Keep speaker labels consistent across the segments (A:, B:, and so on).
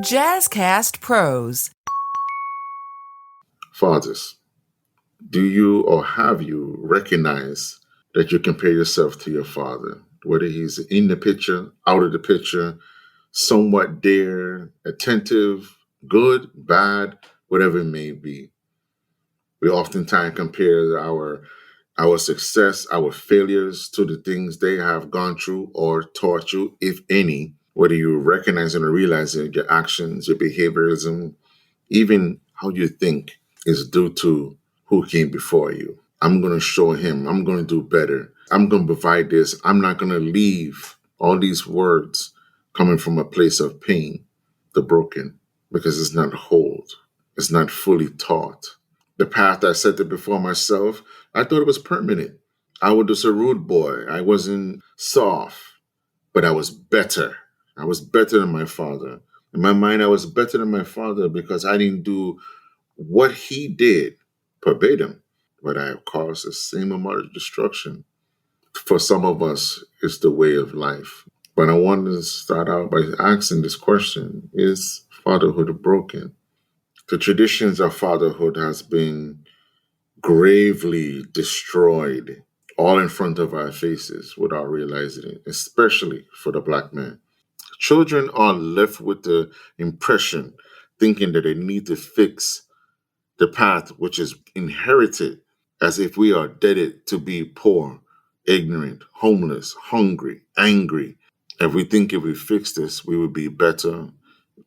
A: Jazzcast Pros.
B: Fathers, do you or have you recognized that you compare yourself to your father, whether he's in the picture, out of the picture, somewhat there, attentive, good, bad, whatever it may be? We oftentimes compare our success, our failures to the things they have gone through or taught you, if any, whether you recognize it or realize it, your actions, your behaviorism, even how you think is due to who came before you. I'm going to show him. I'm going to do better. I'm going to provide this. I'm not going to leave all these words coming from a place of pain, the broken, because it's not whole. It's not fully taught. The path I set it before myself, I thought it was permanent. I was just a rude boy. I wasn't soft, but I was better. I was better than my father. In my mind, I was better than my father because I didn't do what he did verbatim, but I have caused the same amount of destruction. For some of us, it's the way of life. But I want to start out by asking this question: is fatherhood broken? The traditions of fatherhood has been gravely destroyed all in front of our faces without realizing it, especially for the black man. Children are left with the impression, thinking that they need to fix the path which is inherited, as if we are deaded to be poor, ignorant, homeless, hungry, angry. If we think if we fix this, we would be better,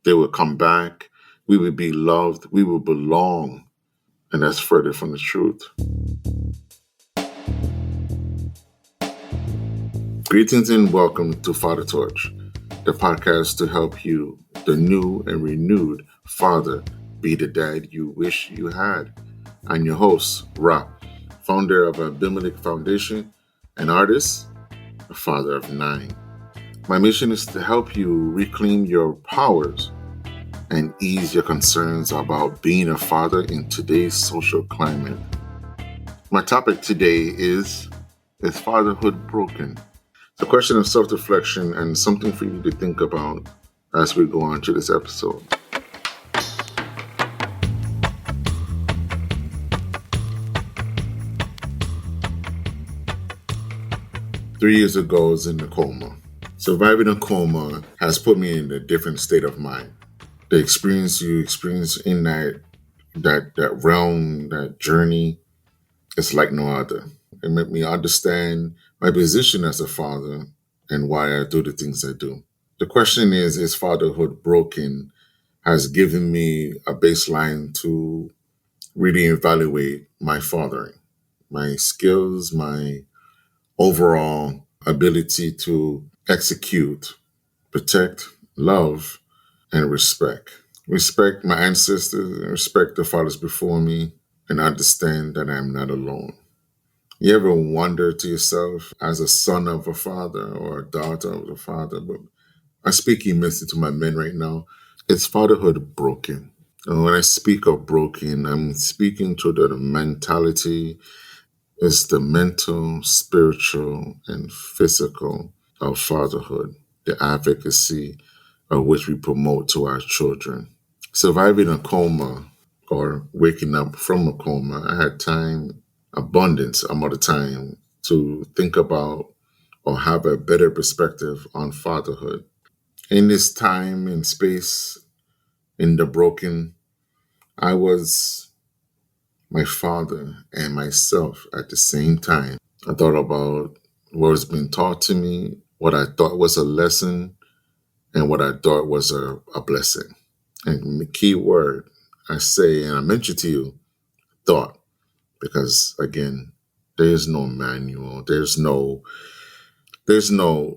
B: they will come back, we would be loved, we will belong. And that's further from the truth. Greetings and welcome to Fatha Torch, the podcast to help you, the new and renewed father, be the dad you wish you had. I'm your host, Ra, founder of Abimelech Foundation, an artist, a father of 9. My mission is to help you reclaim your powers and ease your concerns about being a father in today's social climate. My topic today is fatherhood broken? It's a question of self-reflection and something for you to think about as we go on to this episode. Three years ago, I was in a coma. Surviving a coma has put me in a different state of mind. The experience you experience in that realm, that journey, it's like no other. It made me understand my position as a father and why I do the things I do. The question is fatherhood broken? Has given me a baseline to really evaluate my fathering, my skills, my overall ability to execute, protect, love, and respect. Respect my ancestors, respect the fathers before me, and understand that I am not alone. You ever wonder to yourself, as a son of a father or a daughter of a father, but I speak immensely to my men right now, is fatherhood broken? And when I speak of broken, I'm speaking to the mentality, it's the mental, spiritual, and physical of fatherhood, the advocacy of which we promote to our children. Surviving a coma or waking up from a coma, I had time, abundance amount of time to think about or have a better perspective on fatherhood. In this time and space, in the broken, I was my father and myself at the same time. I thought about what was being taught to me, what I thought was a lesson, and what I thought was a blessing. And the key word I say, and I mention to you, thought, because again, there's no manual, there's no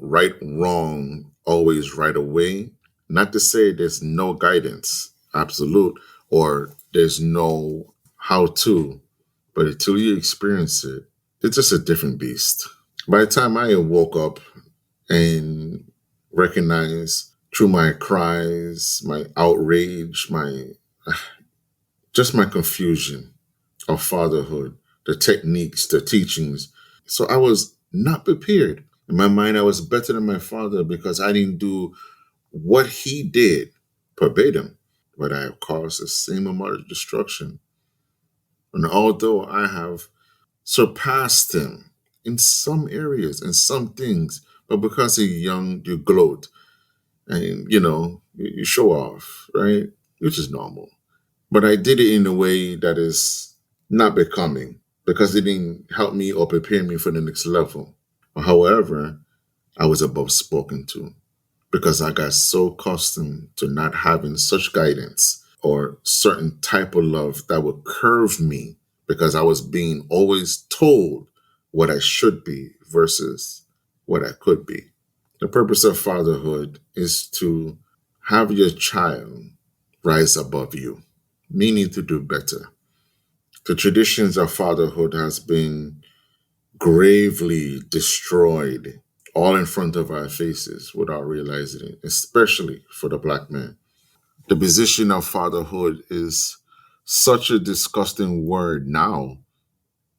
B: right, wrong, always right away. Not to say there's no guidance, absolute, or there's no how to, but until you experience it, it's just a different beast. By the time I woke up and recognized through my cries, my outrage, my confusion of fatherhood, the techniques, the teachings. So I was not prepared. In my mind, I was better than my father because I didn't do what he did verbatim, but I have caused the same amount of destruction. And although I have surpassed him in some areas and some things, but because he's young, you gloat and you show off, right? Which is normal. But I did it in a way that is not becoming because it didn't help me or prepare me for the next level. However, I was above spoken to because I got so accustomed to not having such guidance or certain type of love that would curve me because I was being always told what I should be versus what I could be. The purpose of fatherhood is to have your child rise above you, meaning to do better. The traditions of fatherhood has been gravely destroyed all in front of our faces without realizing it, especially for the black man. The position of fatherhood is such a disgusting word now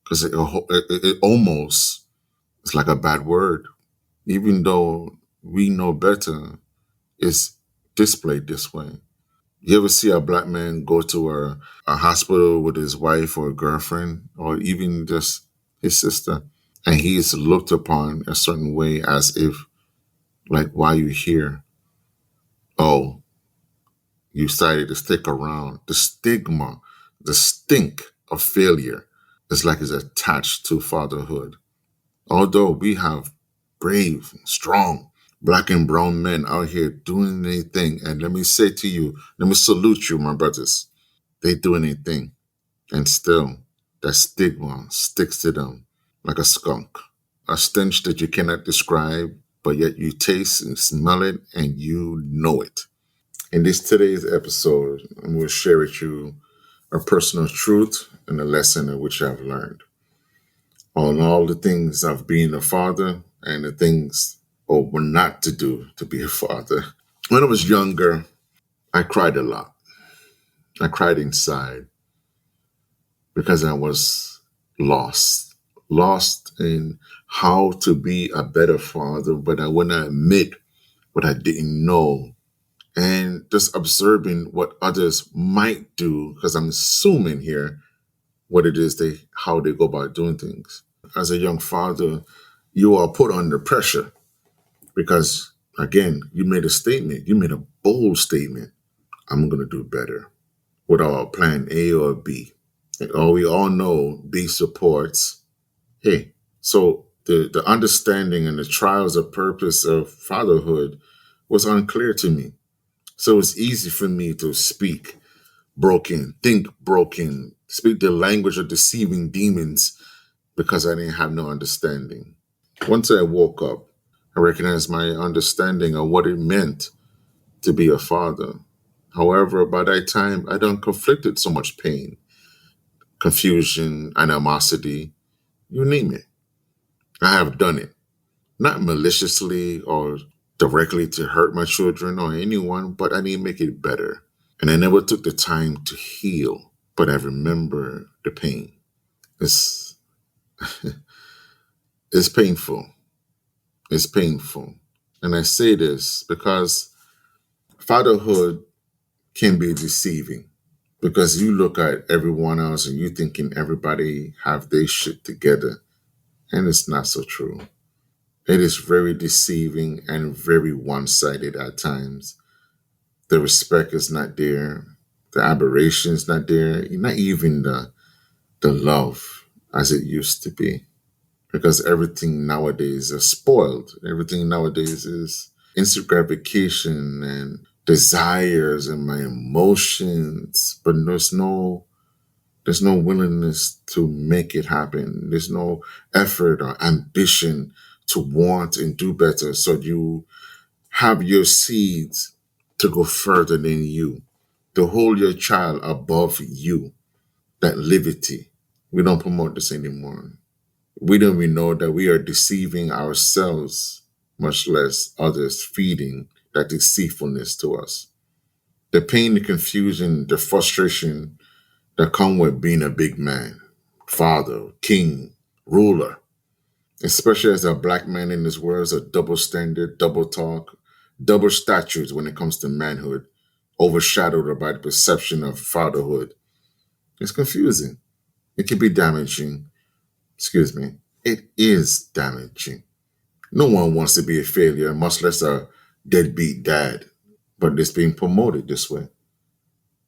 B: because it almost is like a bad word, even though we know better, it's displayed this way. You ever see a black man go to a hospital with his wife or girlfriend or even just his sister, and he is looked upon a certain way as if, like, why you here? Oh, you decided to stick around. The stigma, the stink of failure is like it's attached to fatherhood. Although we have brave, strong, black and brown men out here doing anything, and let me say to you, let me salute you, my brothers. They do anything, and still that stigma sticks to them like a skunk, a stench that you cannot describe, but yet you taste and smell it and you know it. In this today's episode, I'm going to share with you a personal truth and a lesson in which I've learned on all the things of being a father and the things or what not to do to be a father. When I was younger, I cried a lot. I cried inside because I was lost, lost in how to be a better father, but I would not admit what I didn't know. And just observing what others might do, because I'm assuming here what it is how they go about doing things. As a young father, you are put under pressure because again, you made a statement, you made a bold statement. I'm gonna do better without plan A or B. And we all know B supports A. So the understanding and the trials of purpose of fatherhood was unclear to me. So it's easy for me to speak broken, think broken, speak the language of deceiving demons because I didn't have no understanding. Once I woke up, I recognized my understanding of what it meant to be a father. However, by that time, I done conflicted so much pain, confusion, animosity, you name it. I have done it, not maliciously or directly to hurt my children or anyone, but I need to make it better. And I never took the time to heal, but I remember the pain. It's, it's painful. It's painful. And I say this because fatherhood can be deceiving because you look at everyone else and you thinking everybody have their shit together. And it's not so true. It is very deceiving and very one-sided at times. The respect is not there. The aberration is not there. Not even the love as it used to be. Because everything nowadays is spoiled. Everything nowadays is instant gratification and desires and my emotions. But there's no willingness to make it happen. There's no effort or ambition to want and do better. So you have your seeds to go further than you, to hold your child above you, that liberty. We don't promote this anymore. We don't even know that we are deceiving ourselves, much less others feeding that deceitfulness to us. The pain, the confusion, the frustration that come with being a big man, father, king, ruler, especially as a black man in this world, is a double standard, double talk, double statutes when it comes to manhood. overshadowed by the perception of fatherhood. It's confusing. It can be damaging. Excuse me. It is damaging. No one wants to be a failure, much less a deadbeat dad, but it's being promoted this way.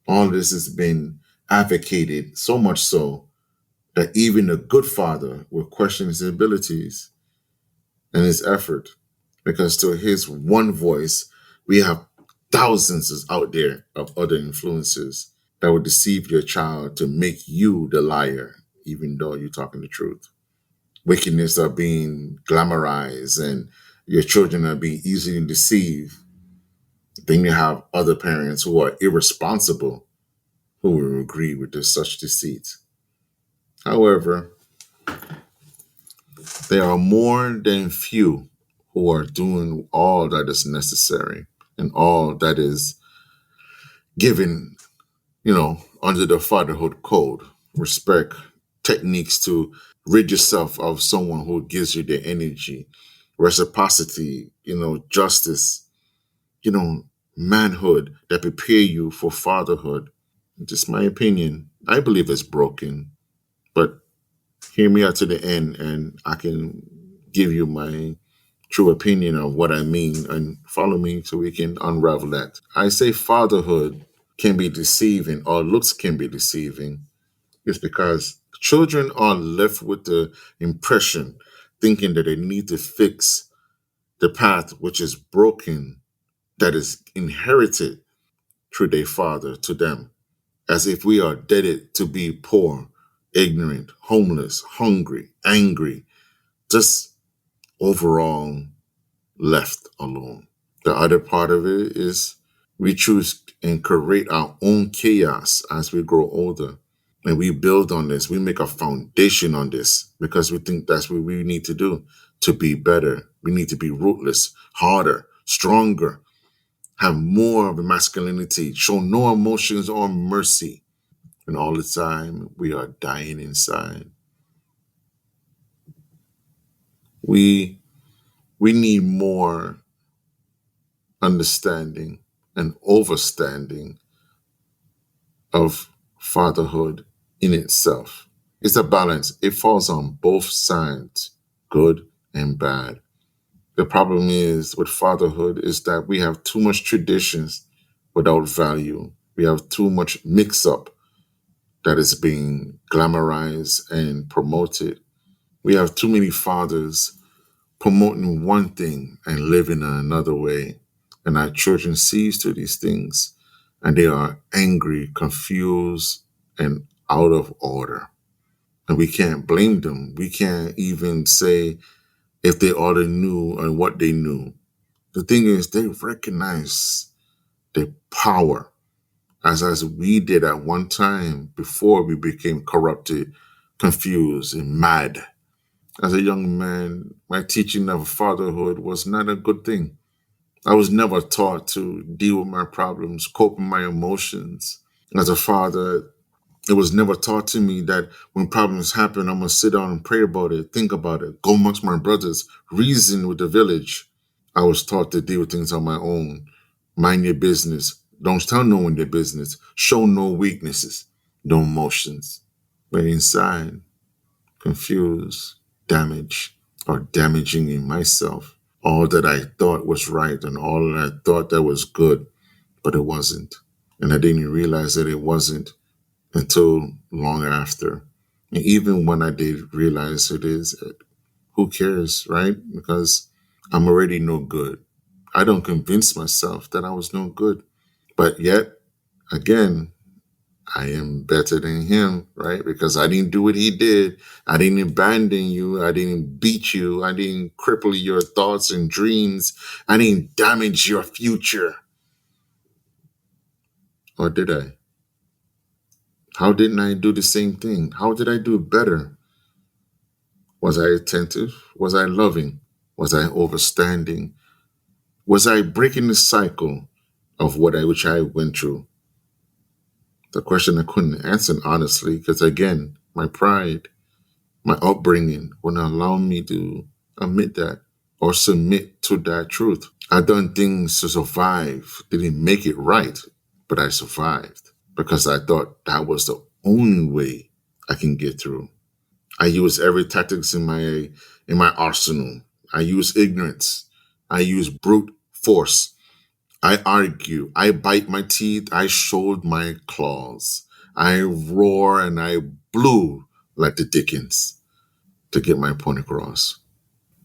B: All this has been advocated so much so that even a good father will question his abilities and his effort, because to his one voice, we have thousands out there of other influences that will deceive your child to make you the liar, even though you're talking the truth. Wickedness are being glamorized and your children are being easily deceived. Then you have other parents who are irresponsible who will agree with this, such deceit. However, there are more than few who are doing all that is necessary and all that is given, under the fatherhood code. Respect, techniques to rid yourself of someone who gives you their energy, reciprocity, justice, you know, manhood that prepare you for fatherhood. Just my opinion. I believe it's broken, but hear me out to the end and I can give you my true opinion of what I mean and follow me so we can unravel that. I say fatherhood can be deceiving or looks can be deceiving. It's because children are left with the impression thinking that they need to fix the path which is broken, that is inherited through their father to them, as if we are deaded to be poor, ignorant, homeless, hungry, angry, just overall left alone. The other part of it is we choose and create our own chaos as we grow older. And we build on this. We make a foundation on this because we think that's what we need to do to be better. We need to be ruthless, harder, stronger, have more of a masculinity, show no emotions or mercy. And all the time we are dying inside. We we need more understanding and overstanding of fatherhood in itself. It's a balance. It falls on both sides, good and bad. The problem is with fatherhood is that we have too much traditions without value. We have too much mix up that is being glamorized and promoted. We have too many fathers promoting one thing and living in another way. And our children sees through these things and they are angry, confused, and out of order. And we can't blame them. We can't even say if they already knew and what they knew. The thing is, they recognize the power as we did at one time before we became corrupted, confused, and mad. As a young man, my teaching of fatherhood was not a good thing. I was never taught to deal with my problems, cope with my emotions. As a father, it was never taught to me that when problems happen, I'm going to sit down and pray about it, think about it, go amongst my brothers, reason with the village. I was taught to deal with things on my own. Mind your business. Don't tell no one your business. Show no weaknesses, no emotions. But inside, confused, damaged, or damaging in myself. All that I thought was right and all that I thought that was good, but it wasn't. And I didn't realize that it wasn't until long after. And even when I did realize it is, who cares, right? Because I'm already no good. I don't convince myself that I was no good. But yet, again, I am better than him, right? Because I didn't do what he did. I didn't abandon you. I didn't beat you. I didn't cripple your thoughts and dreams. I didn't damage your future. Or did I? How didn't I do the same thing? How did I do better? Was I attentive? Was I loving? Was I overstanding? Was I breaking the cycle of which I went through? The question I couldn't answer honestly, because again, my pride, my upbringing wouldn't allow me to admit that or submit to that truth. I done things to survive, didn't make it right, but I survived because I thought that was the only way I can get through. I use every tactics in my arsenal. I use ignorance. I use brute force. I argue. I bite my teeth. I showed my claws. I roar and I blew like the Dickens to get my point across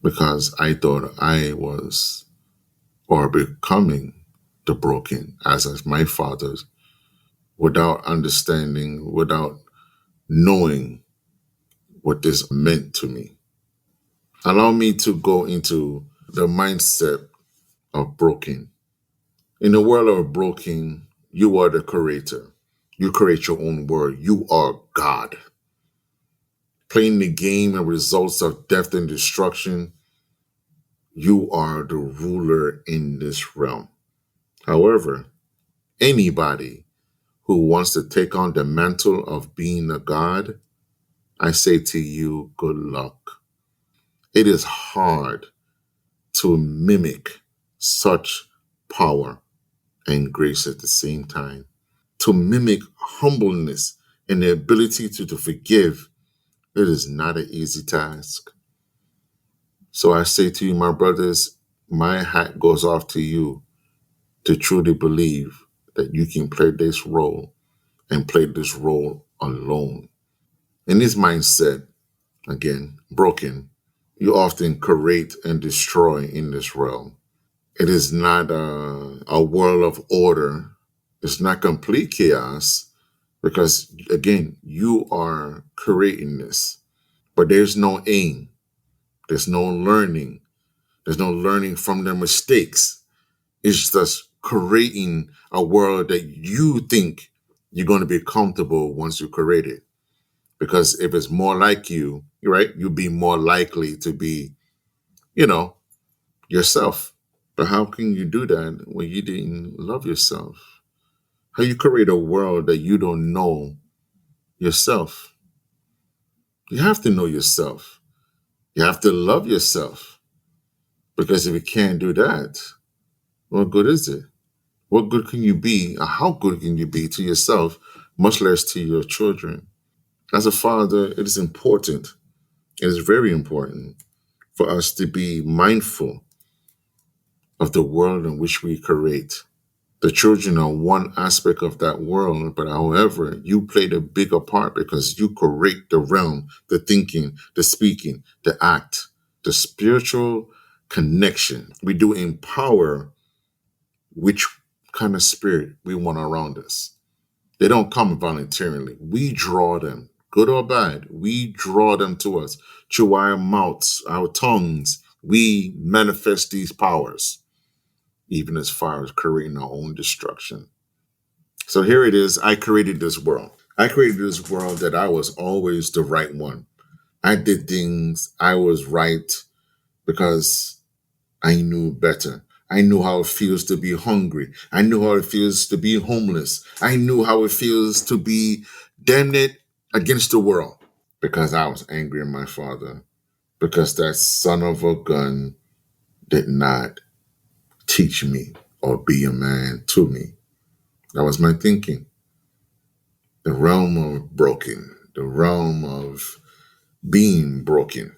B: because I thought I was or becoming the broken as my fathers without understanding, without knowing what this meant to me. Allow me to go into the mindset of broken. In the world of broken, you are the creator. You create your own world. You are God. Playing the game and results of death and destruction, you are the ruler in this realm. However, anybody who wants to take on the mantle of being a God, I say to you, good luck. It is hard to mimic such power and grace at the same time. To mimic humbleness and the ability to forgive, it is not an easy task. So I say to you, my brothers, my hat goes off to you to truly believe that you can play this role and play this role alone. In this mindset, again, broken, you often create and destroy in this realm. It is not a world of order. It's not complete chaos because, again, you are creating this, but there's no aim. There's no learning. There's no learning from their mistakes. It's just creating a world that you think you're going to be comfortable once you create it. Because if it's more like you, right, you'll be more likely to be, you know, yourself. But how can you do that when you didn't love yourself? How you create a world that you don't know yourself? You have to know yourself. You have to love yourself. Because if you can't do that, what good is it? What good can you be, or how good can you be to yourself, much less to your children? As a father, it is important, it is very important for us to be mindful of the world in which we create. The children are one aspect of that world, but however, you play the bigger part because you create the realm, the thinking, the speaking, the act, the spiritual connection. We do empower which kind of spirit we want around us. They don't come voluntarily. We draw them, good or bad. We draw them to us through our mouths, our tongues. We manifest these powers, even as far as creating our own destruction. So here it is. I created this world. I created this world that I was always the right one. I did things I was right because I knew better. I knew how it feels to be hungry. I knew how it feels to be homeless. I knew how it feels to be damn it against the world because I was angry at my father because that son of a gun did not teach me or be a man to me. That was my thinking. The realm of broken, the realm of being broken.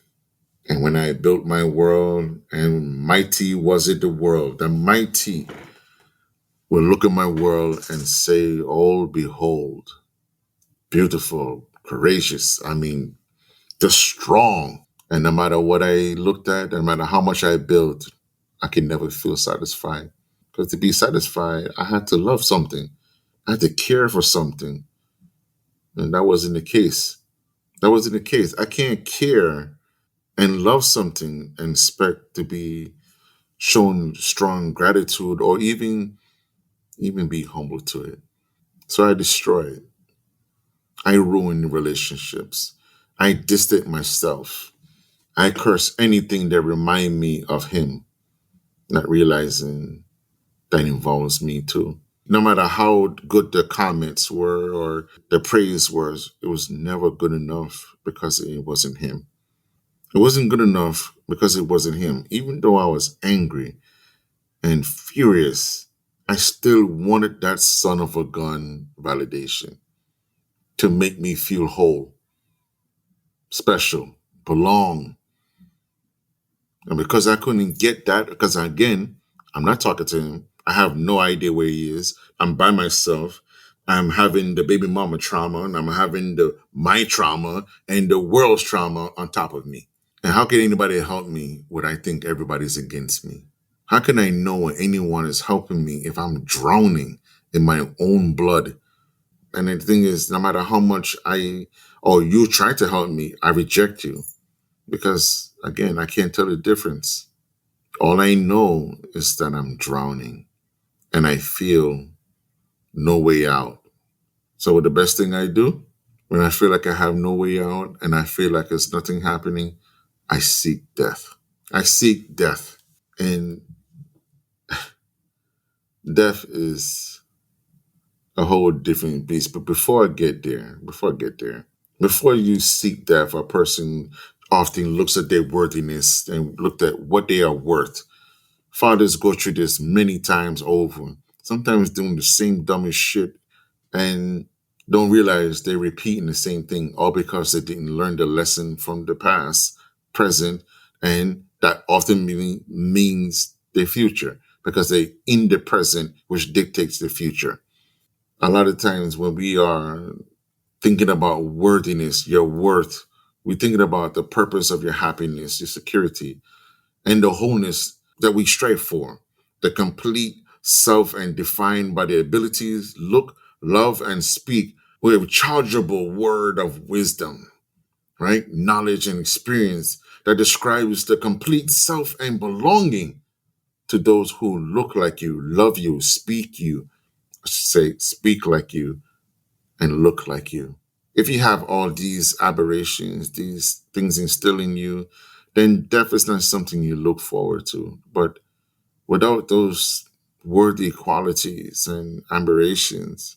B: And when I built my world, and mighty was it the world, the mighty will look at my world and say, oh, behold, beautiful, courageous. I mean, just strong. And no matter what I looked at, no matter how much I built, I can never feel satisfied. Because to be satisfied, I had to love something. I had to care for something. And that wasn't the case. That wasn't the case. I can't care and love something and expect to be shown strong gratitude or even be humble to it. So I destroy it. I ruin relationships. I distance myself. I curse anything that remind me of him, not realizing that involves me too. No matter how good the comments were or the praise was, it was never good enough because it wasn't him. It wasn't good enough because it wasn't him. Even though I was angry and furious I still wanted that son of a gun validation to make me feel whole, special, belong. And because I couldn't get that, because again, I'm not talking to him. I have no idea where he is. I'm by myself. I'm having the baby mama trauma, and I'm having my trauma and the world's trauma on top of me. And how can anybody help me when I think everybody's against me? How can I know when anyone is helping me if I'm drowning in my own blood? And the thing is, no matter how much or you try to help me, I reject you because, again, I can't tell the difference. All I know is that I'm drowning and I feel no way out. So, the best thing I do when I feel like I have no way out and I feel like there's nothing happening, I seek death. I seek death. And death is a whole different beast. But before you seek death, a person often looks at their worthiness and looked at what they are worth. Fathers go through this many times over, sometimes doing the same dumbest shit and don't realize they're repeating the same thing, all because they didn't learn the lesson from the past, present, and that often means the future because they in the present, which dictates the future. A lot of times when we are thinking about worthiness, your worth, we're thinking about the purpose of your happiness, your security, and the wholeness that we strive for, the complete self and defined by the abilities, look, love, and speak with a chargeable word of wisdom, right? Knowledge and experience that describes the complete self and belonging to those who look like you, love you, I should say, speak like you, and look like you. If you have all these aberrations, these things instilled in you, then death is not something you look forward to. But without those worthy qualities and aberrations,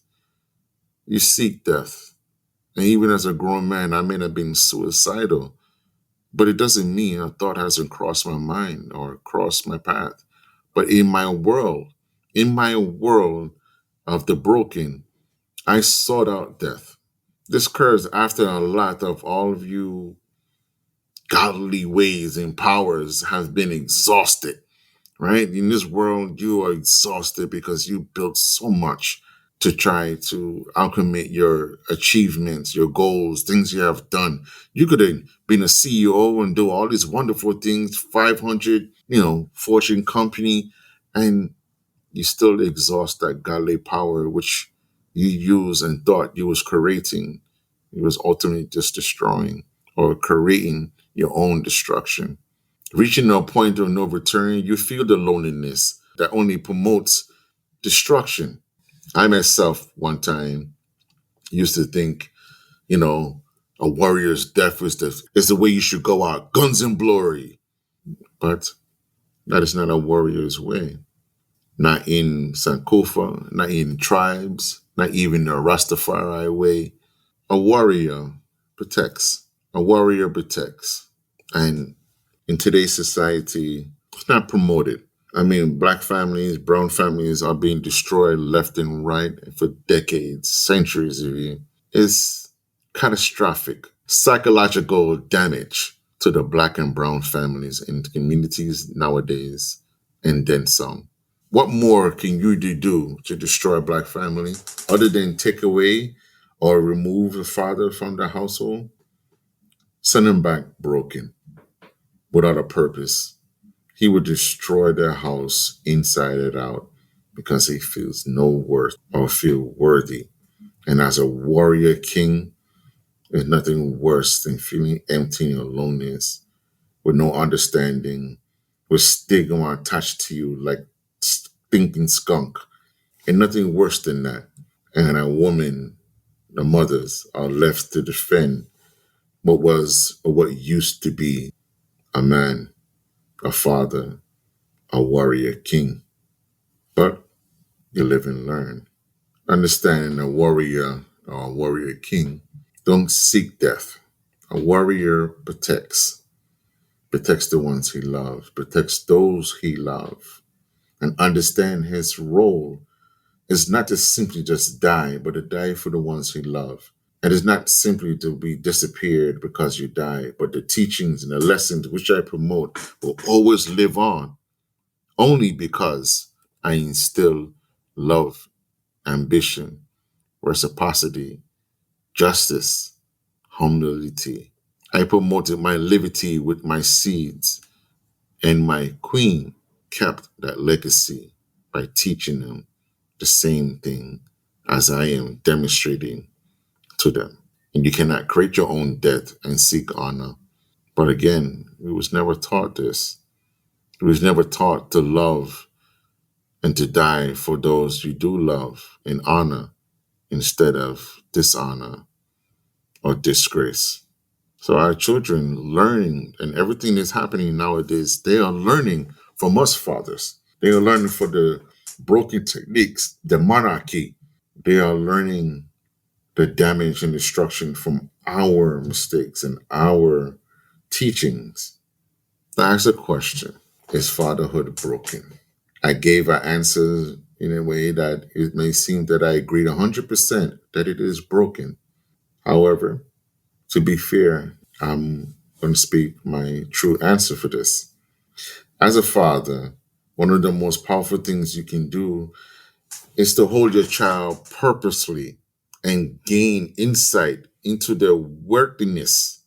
B: you seek death. And even as a grown man, I may have been suicidal, but it doesn't mean a thought hasn't crossed my mind or crossed my path. But in my world of the broken, I sought out death. This occurs after a lot of all of you godly ways and powers have been exhausted, right? In this world, you are exhausted because you built so much to try to acclimate your achievements, your goals, things you have done. You could have been a CEO and do all these wonderful things, 500, fortune company, and you still exhaust that godly power which you use and thought you was creating. It was ultimately just destroying or creating your own destruction. Reaching a point of no return, you feel the loneliness that only promotes destruction. I myself, one time, used to think, a warrior's death is the way you should go out, guns and glory. But that is not a warrior's way. Not in Sankofa, not in tribes, not even the Rastafari way. A warrior protects. A warrior protects. And in today's society, it's not promoted. I mean, black families, brown families are being destroyed left and right for decades, centuries even. It's catastrophic psychological damage to the black and brown families in communities nowadays, and then some. What more can you do to destroy a black family other than take away or remove the father from the household? Send him back broken, without a purpose. He would destroy their house inside and out because he feels no worth or feel worthy. And as a warrior king, there's nothing worse than feeling empty and aloneness with no understanding, with stigma attached to you like stinking skunk. And nothing worse than that. And a woman, the mothers, are left to defend what was or what used to be a man, a father, a warrior king. But you live and learn. Understanding a warrior or a warrior king don't seek death. A warrior protects the ones he loves, protects those he loves, and understand his role is not to simply just die, but to die for the ones he loved. It is not simply to be disappeared because you die, but the teachings and the lessons which I promote will always live on only because I instill love, ambition, reciprocity, justice, humility. I promoted my liberty with my seeds, and my queen kept that legacy by teaching them the same thing as I am demonstrating to them. And you cannot create your own death and seek honor. But again, we was never taught this. We was never taught to love and to die for those you do love in honor instead of dishonor or disgrace. So our children learning and everything that's happening nowadays, they are learning from us fathers. They are learning from the broken techniques, the monarchy. They are learning the damage and destruction from our mistakes and our teachings. To ask a question, is fatherhood broken? I gave an answer in a way that it may seem that I agreed 100% that it is broken. However, to be fair, I'm going to speak my true answer for this. As a father, one of the most powerful things you can do is to hold your child purposely and gain insight into their worthiness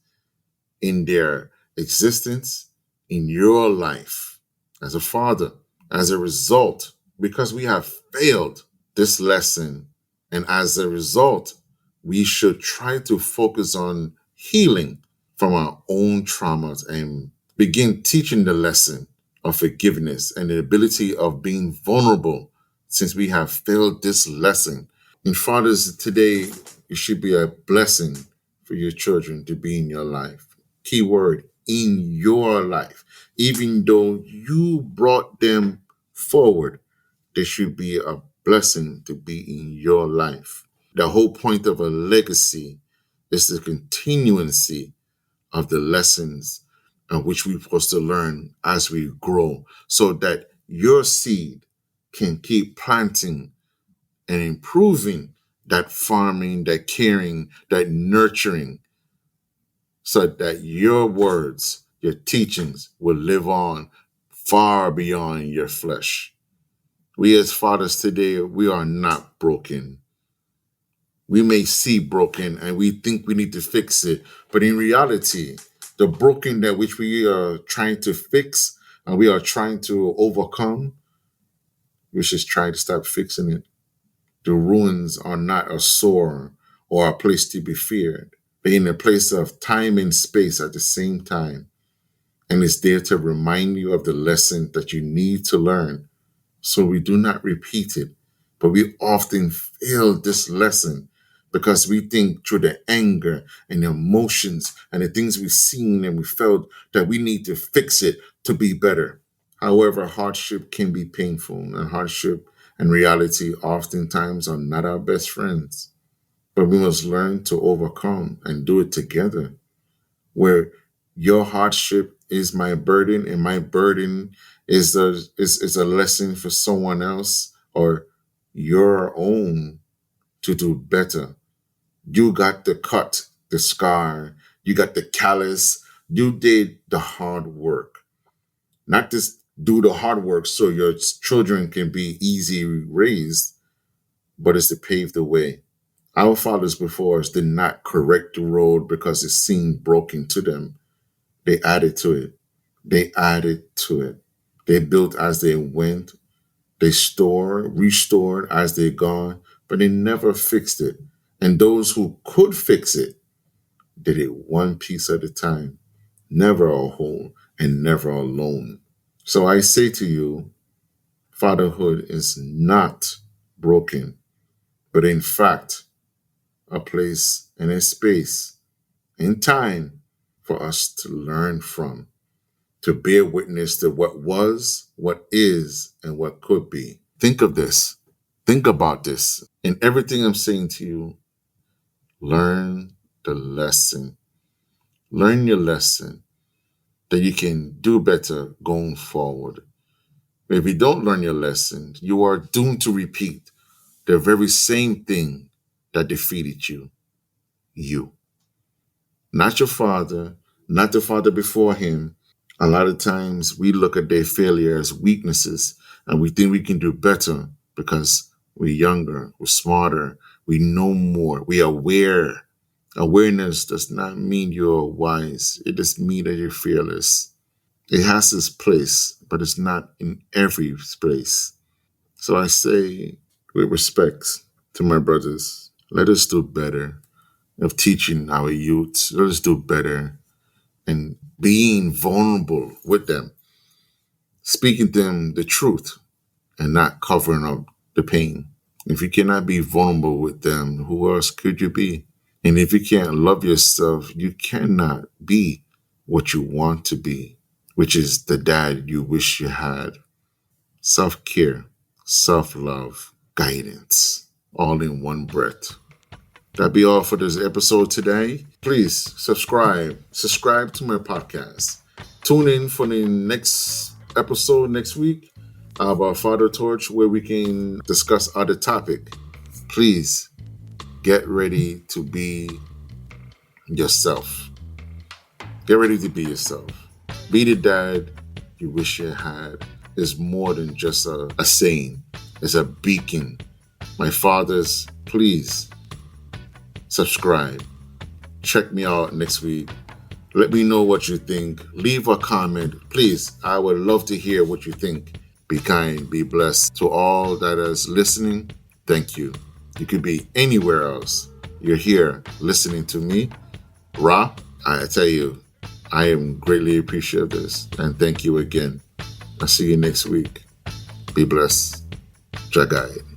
B: in their existence in your life as a father. As a result, because we have failed this lesson, and as a result, we should try to focus on healing from our own traumas and begin teaching the lesson of forgiveness and the ability of being vulnerable since we have failed this lesson. And fathers, today, it should be a blessing for your children to be in your life. Key word, in your life. Even though you brought them forward, they should be a blessing to be in your life. The whole point of a legacy is the continuancy of the lessons which we're supposed to learn as we grow so that your seed can keep planting and improving that farming, that caring, that nurturing, so that your words, your teachings will live on far beyond your flesh. We as fathers today, we are not broken. We may see broken and we think we need to fix it, but in reality, the broken that which we are trying to fix and we are trying to overcome, we should try to stop fixing it. The ruins are not a sore or a place to be feared. They're in a place of time and space at the same time. And it's there to remind you of the lesson that you need to learn so we do not repeat it. But we often fail this lesson because we think through the anger and the emotions and the things we've seen and we felt that we need to fix it to be better. However, hardship can be painful, and hardship and reality oftentimes are not our best friends. But we must learn to overcome and do it together, where your hardship is my burden and my burden is a lesson for someone else or your own to do better. You got the cut, the scar, you got the callus, you did the hard work. Not just do the hard work so your children can be easy raised, but it's to pave the way. Our fathers before us did not correct the road because it seemed broken to them. They added to it. They added to it. They built as they went. They restored as they gone, but they never fixed it. And those who could fix it did it one piece at a time, never a whole and never alone. So I say to you, fatherhood is not broken, but in fact, a place and a space in time for us to learn from, to bear witness to what was, what is, and what could be. Think of this. Think about this. In everything I'm saying to you, learn the lesson. Learn your lesson that you can do better going forward. If you don't learn your lesson, you are doomed to repeat the very same thing that defeated you. You. Not your father, not the father before him. A lot of times we look at their failure as weaknesses and we think we can do better because we're younger, we're smarter, we know more, we're aware. Awareness does not mean you're wise. It just means that you're fearless. It has its place, but it's not in every place. So I say, with respect to my brothers, let us do better of teaching our youth. Let us do better and being vulnerable with them, speaking to them the truth and not covering up the pain. If you cannot be vulnerable with them, who else could you be? And if you can't love yourself, you cannot be what you want to be, which is the dad you wish you had. Self-care, self-love, guidance, all in one breath. That'd be all for this episode today. Please subscribe to my podcast. Tune in for the next episode next week about Fatha Torch, where we can discuss other topic. Please get ready to be yourself. Get ready to be yourself. Be the dad you wish you had. Is more than just a saying. It's a beacon. My fathers, please subscribe. Check me out next week. Let me know what you think. Leave a comment. Please, I would love to hear what you think. Be kind, be blessed. To all that is listening, thank you. You could be anywhere else. You're here listening to me. Ra, I tell you, I am greatly appreciative of this. And thank you again. I'll see you next week. Be blessed. Jagai.